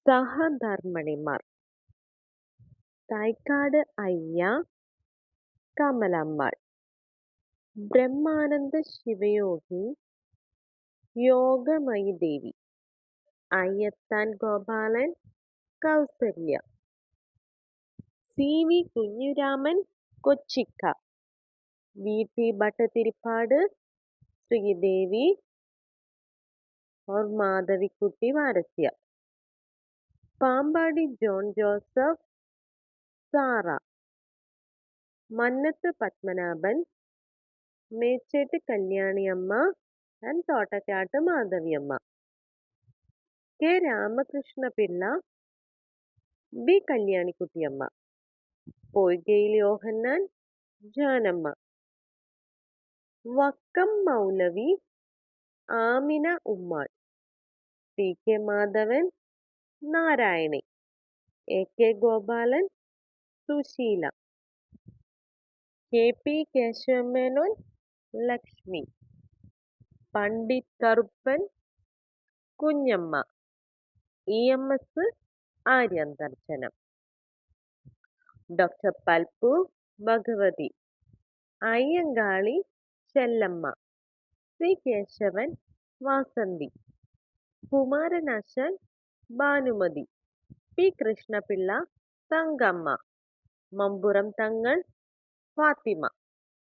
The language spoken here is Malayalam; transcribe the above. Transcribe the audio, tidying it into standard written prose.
സഹധർമ്മിണിമാർ Thycaud Ayya, Kamalammal, Brahmananda Sivayogi, Yogamayi Devi, Ayyathan Gopalan, Kausalya, C V Kunhiraman Kochikka, V T Bhattathiripad, Sridevi और Madhavikutty Varasya, Pampady John Joseph, Sara, Mannathu Padmanabhan, Mechettu Kalyaniamma and Thottakkattu Madhaviamma, K Ramakrishnapillai, B Kalyanikuttyamma, Poikayil Yohannan, Janamma, Vakkom Moulavi, Amina Ummal, T K Madhavan, Narayani, A K Gopalan, Susheela, K P Kesavamenon, Lakshmi, Pandit Karuppan, Kunjamma, E M S Aryantharjanam, doctor Palpu Bhagavathi, Ayyankali Chellamma, C Keshavan Vasanthi, Kumaranasan Bhanumathi, P Krishnapillai Thankamma, Mampuram Thangal Fathima.